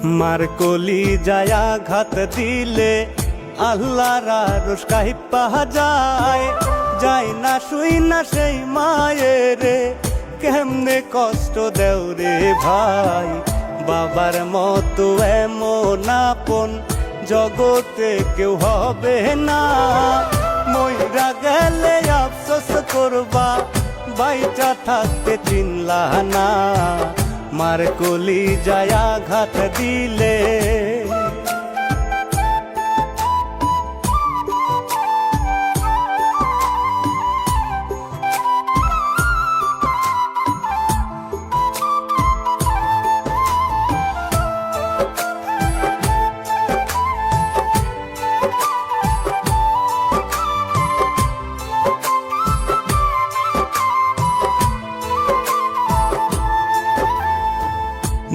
মার কলি যায় আঘাত দিলে আল্লাহর আরশ কাঁইপা যায়। যাই না শুই না সেই মায়েরে কেমনে কষ্ট দেও রে ভাই। বাবার মতো এমন আপন জগতে কেউ হবে না। মইরা গেলে আফসোস করবা বাইচা থাকতে চিনলা না। মার কলি যায় আঘাত দিলে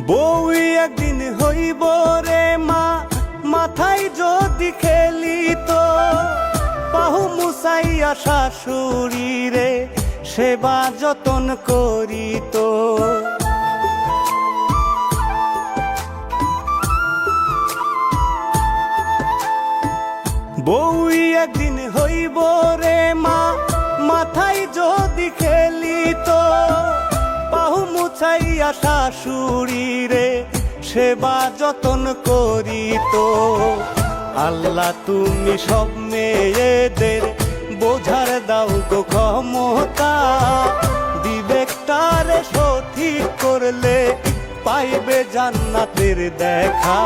বউই একদিন হইব রে মা, মাথায় যদি খেলি তো পাহু মুসাইয়া শাশুড়ি রে সেবা যতন করি তো। বউই একদিন হইব রে মা, মাথায় যদি খেলি তো পাহু মুছাইয়া শাশুড়ি রে সেবা যতন করি তো। আল্লাহ তুমি সব মেয়েদের বোঝার দাও গো ক্ষমতা। বিবেকটারে সঠিক করলে পাইবে জান্নাতের দেখা।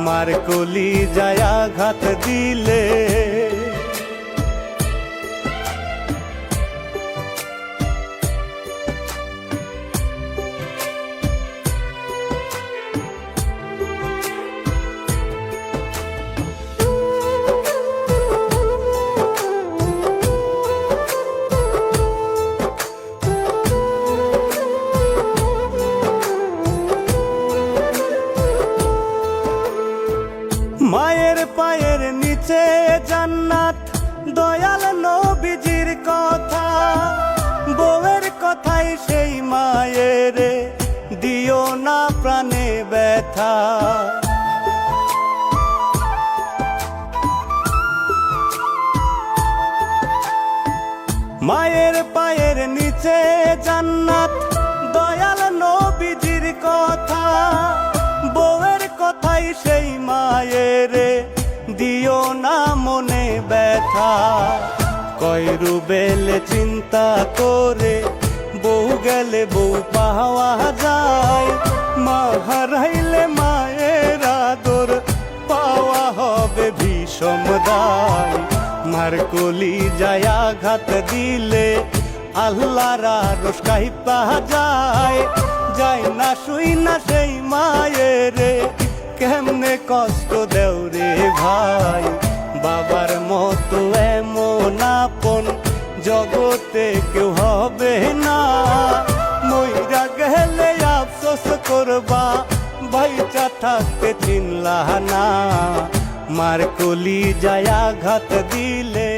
মার কলি যায় আঘাত দিলে মায়ের পায়ের নিচে জান্নাত, দয়াল নবীজির কথা। বউয়ের কথাই সেই মায়ের দিও না প্রাণে ব্যথা। মায়ের পায়ের নিচে জান্নাত, দয়াল নবীজির কথা। বউয়ের কথাই সেই মায়ের দিও না মনে ব্যথা। কয় রুবেলে চিন্তা করে বউ গেলে বউ পাওয়া যায়। মা হারাইলে মায়ের আদর পাওয়া হবে ভীষণ দায়। মার কলি যায় আঘাত দিলে আল্লাহর আরশ কাঁইপা যায়। যাই না শুই না সেই মায়েরে কেমনে কষ্ট দেও রে ভাই। বাবার মতো এমন আপন জগতে কেউ হবে না। মইরা গেলে আফসোস করবা বাইচা থাকতে চিনলা না। মার কলি যায় আঘাত দিলে